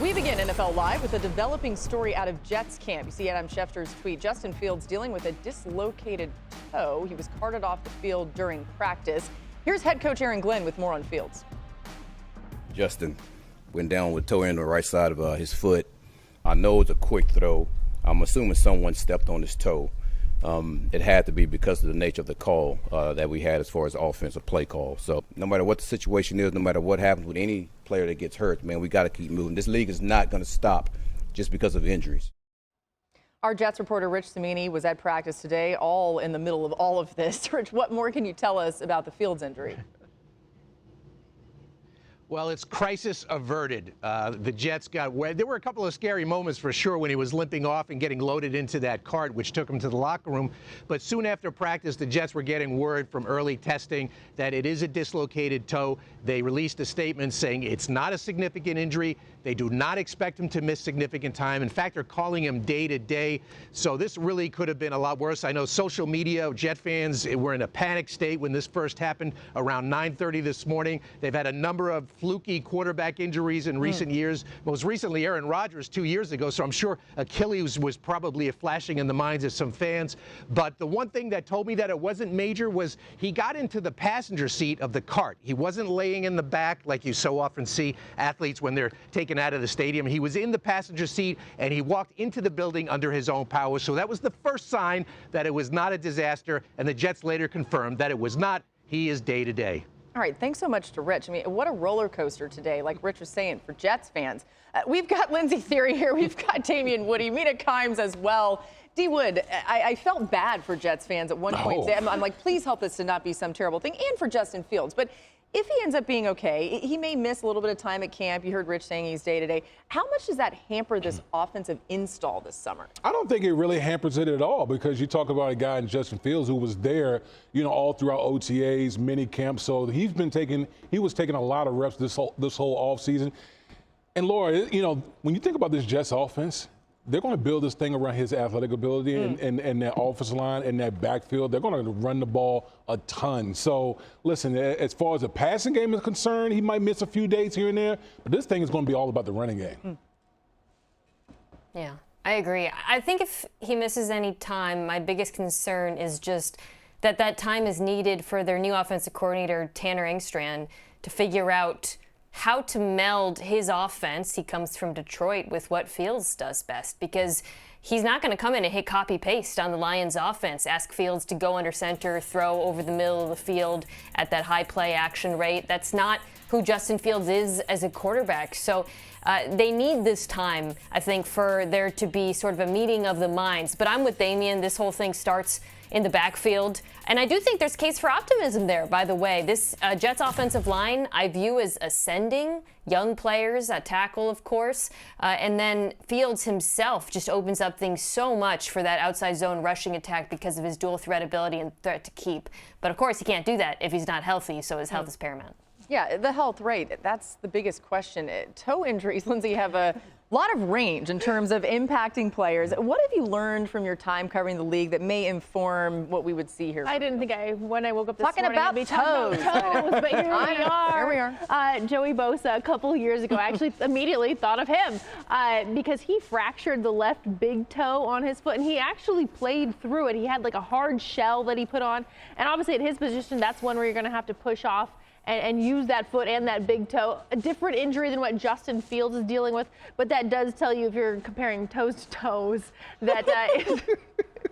We begin NFL Live with a developing story out of Jets camp. You see Adam Schefter's tweet. Justin Fields dealing with a dislocated toe. He was carted off the field during practice. Here's head coach Aaron Glenn with more on Fields. Justin went down with toe in the right side of his foot. I know it's a quick throw. I'm assuming someone stepped on his toe. It had to be because of the nature of the call that we had as far as offensive play call. So no matter what the situation is, no matter what happens with any player that gets hurt, man, we got to keep moving. This league is not going to stop just because of injuries. Our Jets reporter Rich Cimini was at practice today, all in the middle of all of this. Rich, what more can you tell us about the Fields injury? Well, it's crisis averted. The Jets got where there were a couple of scary moments for sure when he was limping off and getting loaded into that cart, which took him to the locker room. But soon after practice, the Jets were getting word from early testing that it is a dislocated toe. They released a statement saying it's not a significant injury. They do not expect him to miss significant time. In fact, they're calling him day to day. So this really could have been a lot worse. I know social media, Jet fans were in a panic state when this first happened around 9:30 this morning. They've had a number of fluky quarterback injuries in recent years. Most recently, Aaron Rodgers 2 years ago. So I'm sure Achilles was probably flashing in the minds of some fans. But the one thing that told me that it wasn't major was he got into the passenger seat of the cart. He wasn't laying in the back like you so often see athletes when they're taken out of the stadium. He was in the passenger seat and he walked into the building under his own power. So that was the first sign that it was not a disaster. And the Jets later confirmed that it was not. He is day to day. All right, thanks so much to Rich. I mean, what a roller coaster today, like Rich was saying, for Jets fans. We've got Lindsey Thiry here. We've got Damien, Woody, Mina as well. D. Wood, I felt bad for Jets fans at one point. I'm like, please help this to not be some terrible thing, and for Justin Fields. But if he ends up being okay, he may miss a little bit of time at camp. You heard Rich saying he's day-to-day. How much does that hamper this offensive install this summer? I don't think it really hampers it at all, because you talk about a guy in Justin Fields who was there, all throughout OTAs, mini camps. So he was taking a lot of reps this whole offseason. And Laura, when you think about this Jets offense, they're going to build this thing around his athletic ability and that offensive line and that backfield. They're going to run the ball a ton. So, listen, as far as the passing game is concerned, he might miss a few days here and there, but this thing is going to be all about the running game. Yeah, I agree. I think if he misses any time, my biggest concern is just that time is needed for their new offensive coordinator, Tanner Engstrand, to figure out how to meld his offense, he comes from Detroit, with what Fields does best, because he's not going to come in and hit copy-paste on the Lions offense, ask Fields to go under center, throw over the middle of the field at that high play action rate. That's not who Justin Fields is as a quarterback. So they need this time, I think, for there to be sort of a meeting of the minds. But I'm with Damien. This whole thing starts in the backfield. And I do think there's case for optimism there, by the way. This Jets offensive line I view as ascending. Young players at tackle, of course. And then Fields himself just opens up things so much for that outside zone rushing attack because of his dual threat ability and threat to keep. But, of course, he can't do that if he's not healthy, so his health is paramount. Yeah, the health, right. That's the biggest question. Toe injuries, Lindsey, have a lot of range in terms of impacting players. What have you learned from your time covering the league that may inform what we would see here? I didn't think when I woke up this morning, about I'd be talking about toes, but here we are. Here we are. Joey Bosa, a couple years ago, I actually immediately thought of him because he fractured the left big toe on his foot, and he actually played through it. He had like a hard shell that he put on, and obviously at his position, that's one where you're going to have to push off and use that foot and that big toe. A different injury than what Justin Fields is dealing with, but that does tell you, if you're comparing toes to toes, that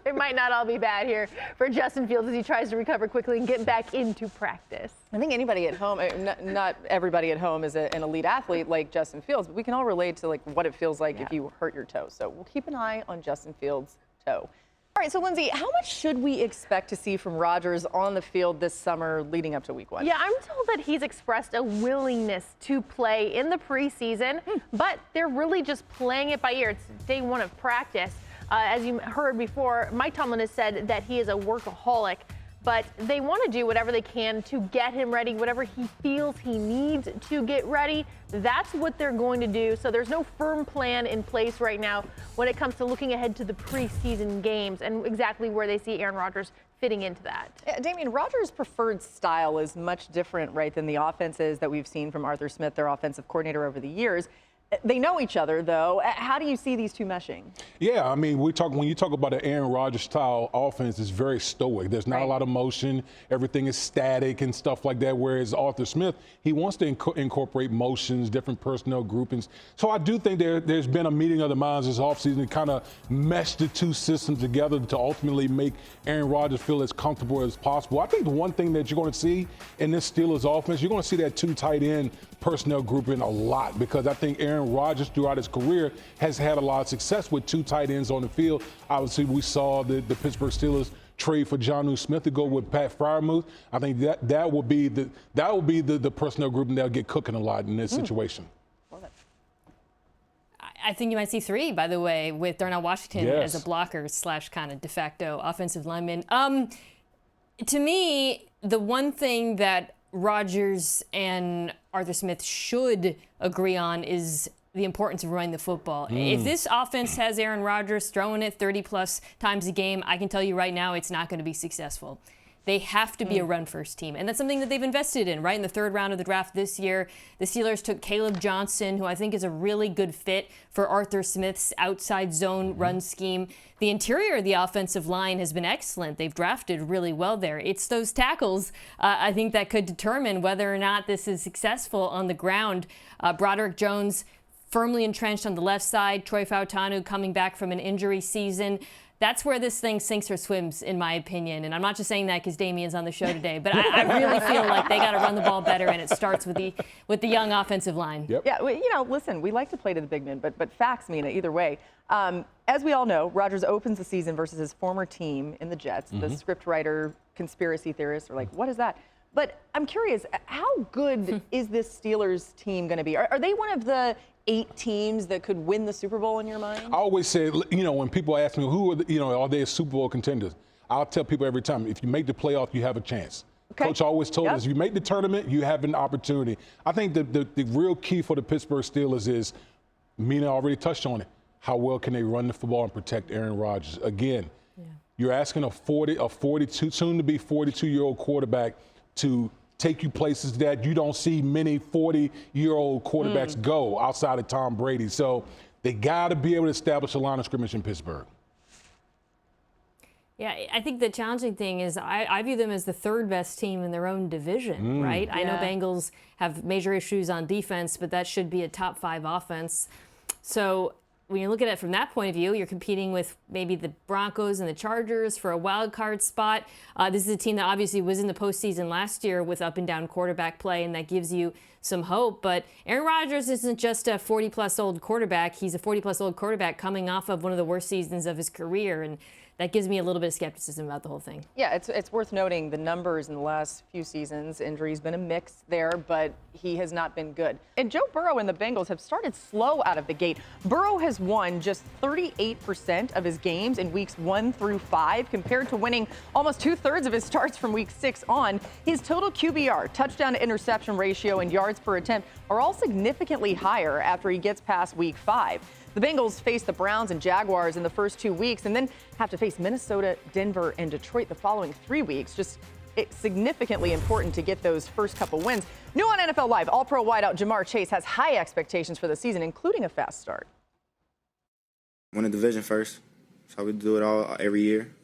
it might not all be bad here for Justin Fields as he tries to recover quickly and get back into practice. I think anybody at home, not everybody at home is an elite athlete like Justin Fields, but we can all relate to like what it feels like if you hurt your toe. So we'll keep an eye on Justin Fields' toe. All right, so Lindsey, how much should we expect to see from Rodgers on the field this summer leading up to week 1? Yeah, I'm told that he's expressed a willingness to play in the preseason, but they're really just playing it by ear. It's day 1 of practice. As you heard before, Mike Tomlin has said that he is a workaholic, but they want to do whatever they can to get him ready, whatever he feels he needs to get ready. That's what they're going to do. So there's no firm plan in place right now when it comes to looking ahead to the preseason games and exactly where they see Aaron Rodgers fitting into that. Damien, Rodgers' preferred style is much different, right, than the offenses that we've seen from Arthur Smith, their offensive coordinator, over the years. They know each other, though. How do you see these two meshing? Yeah, I mean, when you talk about an Aaron Rodgers style offense, it's very stoic. There's not a lot of motion. Everything is static and stuff like that. Whereas Arthur Smith, he wants to incorporate motions, different personnel groupings. So I do think there's been a meeting of the minds this offseason to kind of mesh the two systems together to ultimately make Aaron Rodgers feel as comfortable as possible. I think the one thing that you're going to see in this Steelers offense, you're going to see that two tight end personnel grouping a lot, because I think Aaron Rodgers throughout his career has had a lot of success with two tight ends on the field. Obviously, we saw the Pittsburgh Steelers trade for Jonnu Smith to go with Pat Freiermuth. I think that will be the personnel grouping that'll get cooking a lot in this situation. I think you might see three, by the way, with Darnell Washington as a blocker / kind of de facto offensive lineman. To me, the one thing that Rodgers and Arthur Smith should agree on is the importance of running the football. If this offense has Aaron Rodgers throwing it 30-plus times a game, I can tell you right now it's not going to be successful. They have to be a run-first team, and that's something that they've invested in, right? In the third round of the draft this year, the Steelers took Caleb Johnson, who I think is a really good fit for Arthur Smith's outside zone run scheme. The interior of the offensive line has been excellent. They've drafted really well there. It's those tackles, I think, that could determine whether or not this is successful on the ground. Broderick Jones firmly entrenched on the left side. Troy Fautanu coming back from an injury season. That's where this thing sinks or swims, in my opinion. And I'm not just saying that because Damien's on the show today, but I really feel like they got to run the ball better, and it starts with the young offensive line. Yep. Yeah, well, listen, we like to play to the big men, but facts, Mina, either way. As we all know, Rodgers opens the season versus his former team in the Jets. The scriptwriter, conspiracy theorists are like, what is that? But I'm curious, how good is this Steelers team going to be? Are they one of the 8 teams that could win the Super Bowl in your mind? I always say, when people ask me who are, are they Super Bowl contenders? I'll tell people every time, if you make the playoff, you have a chance. Okay. Coach always told us, if you make the tournament, you have an opportunity. I think the real key for the Pittsburgh Steelers is, Mina already touched on it, how well can they run the football and protect Aaron Rodgers? Again, you're asking a 42, soon to be 42-year-old quarterback to take you places that you don't see many 40-year-old quarterbacks go outside of Tom Brady. So they got to be able to establish a line of scrimmage in Pittsburgh. Yeah, I think the challenging thing is I view them as the third best team in their own division, right? I know Bengals have major issues on defense, but that should be a top 5 offense. So when you look at it from that point of view, you're competing with maybe the Broncos and the Chargers for a wild card spot. This is a team that obviously was in the postseason last year with up and down quarterback play, and that gives you some hope. But Aaron Rodgers isn't just a 40-plus old quarterback. He's a 40-plus old quarterback coming off of one of the worst seasons of his career, and that gives me a little bit of skepticism about the whole thing. Yeah, it's worth noting the numbers in the last few seasons. Injury's been a mix there, but he has not been good. And Joe Burrow and the Bengals have started slow out of the gate. Burrow has won just 38% of his games in weeks 1 through 5, compared to winning almost 2/3 of his starts from week 6 on. His total QBR, touchdown to interception ratio, and yards per attempt are all significantly higher after he gets past week 5. The Bengals face the Browns and Jaguars in the first 2 weeks and then have to face Minnesota, Denver, and Detroit the following 3 weeks. It's significantly important to get those first couple wins. New on NFL Live, All-Pro wideout Jamar Chase has high expectations for the season, including a fast start. Win the division first. That's how we do it all every year.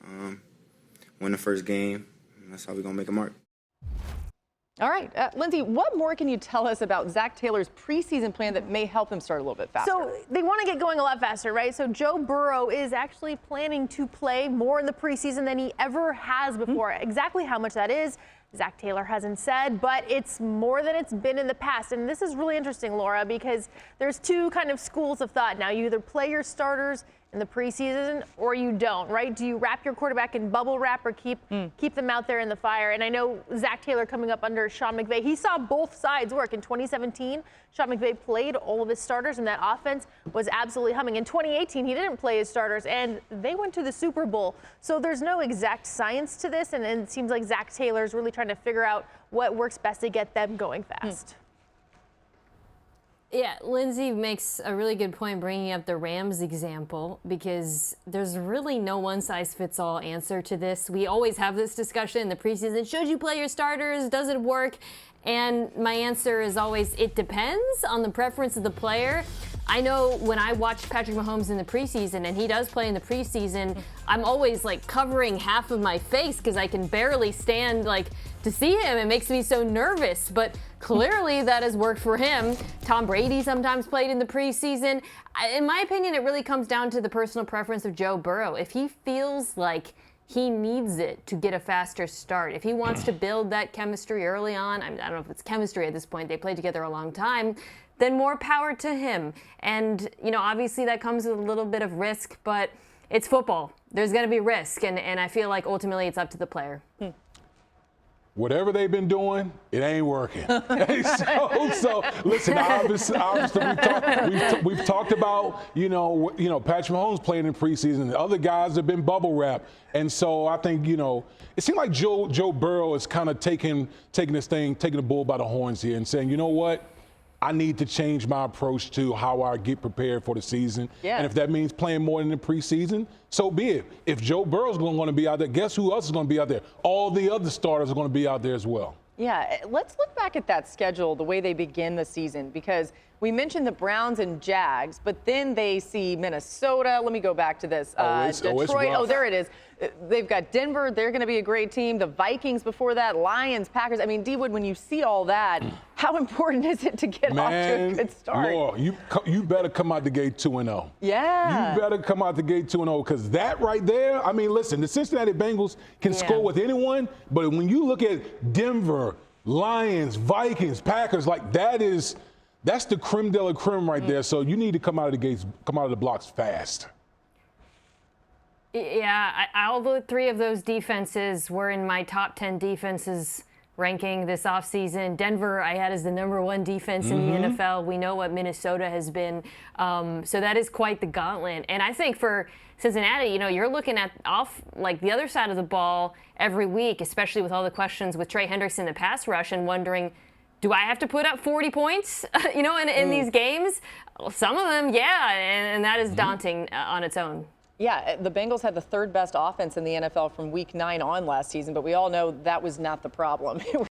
Win the first game. That's how we're going to make a mark. All right. Lindsey, what more can you tell us about Zach Taylor's preseason plan that may help him start a little bit faster? So they want to get going a lot faster, right? So Joe Burrow is actually planning to play more in the preseason than he ever has before. Exactly how much that is, Zach Taylor hasn't said, but it's more than it's been in the past. And this is really interesting, Laura, because there's 2 kind of schools of thought. Now, you either play your starters in the preseason or you don't, right? Do you wrap your quarterback in bubble wrap or keep them out there in the fire? And I know Zach Taylor coming up under Sean McVay, he saw both sides work. In 2017, Sean McVay played all of his starters, and that offense was absolutely humming. In 2018, he didn't play his starters, and they went to the Super Bowl. So there's no exact science to this, and it seems like Zach Taylor's really trying to figure out what works best to get them going fast. Yeah, Lindsey makes a really good point bringing up the Rams example, because there's really no one-size-fits-all answer to this. We always have this discussion in the preseason. Should you play your starters? Does it work? And my answer is always, it depends on the preference of the player. I know when I watch Patrick Mahomes in the preseason, and he does play in the preseason, I'm always like covering half of my face because I can barely stand to see him. It makes me so nervous, but clearly that has worked for him. Tom Brady sometimes played in the preseason. In my opinion, it really comes down to the personal preference of Joe Burrow. If he feels like he needs it to get a faster start, if he wants to build that chemistry early on, I don't know if it's chemistry at this point, they played together a long time, then more power to him. And, obviously that comes with a little bit of risk, but it's football. There's going to be risk, and I feel like ultimately it's up to the player. Whatever they've been doing, it ain't working. so listen, obviously we've talked about, Patrick Mahomes playing in preseason. The other guys have been bubble wrapped. And so I think, it seemed like Joe Burrow is kind of taking the bull by the horns here and saying, you know what? I need to change my approach to how I get prepared for the season. Yeah. And if that means playing more in the preseason, so be it. If Joe Burrow's going to want to be out there, guess who else is going to be out there? All the other starters are going to be out there as well. Yeah, let's look back at that schedule, the way they begin the season, because we mentioned the Browns and Jags, but then they see Minnesota. Let me go back to this. Detroit. Oh, there it is. They've got Denver. They're going to be a great team. The Vikings before that, Lions, Packers. I mean, D-Wood, when you see all that, how important is it to get off to a good start? Laura, you better come out the gate 2-0. Yeah. You better come out the gate 2-0 because that right there, I mean, listen, the Cincinnati Bengals can score with anyone, but when you look at Denver, Lions, Vikings, Packers, that's the creme de la creme right there. So you need to come out of the gates, come out of the blocks fast. Yeah, all the three of those defenses were in my top 10 defenses ranking this offseason. Denver, I had as the number 1 defense in the NFL. We know what Minnesota has been. So that is quite the gauntlet. And I think for Cincinnati, you're looking at the other side of the ball every week, especially with all the questions with Trey Hendrickson in the pass rush and wondering, do I have to put up 40 points, in these games? Some of them, yeah, and that is daunting on its own. Yeah, the Bengals had the 3rd best offense in the NFL from week 9 on last season, but we all know that was not the problem. It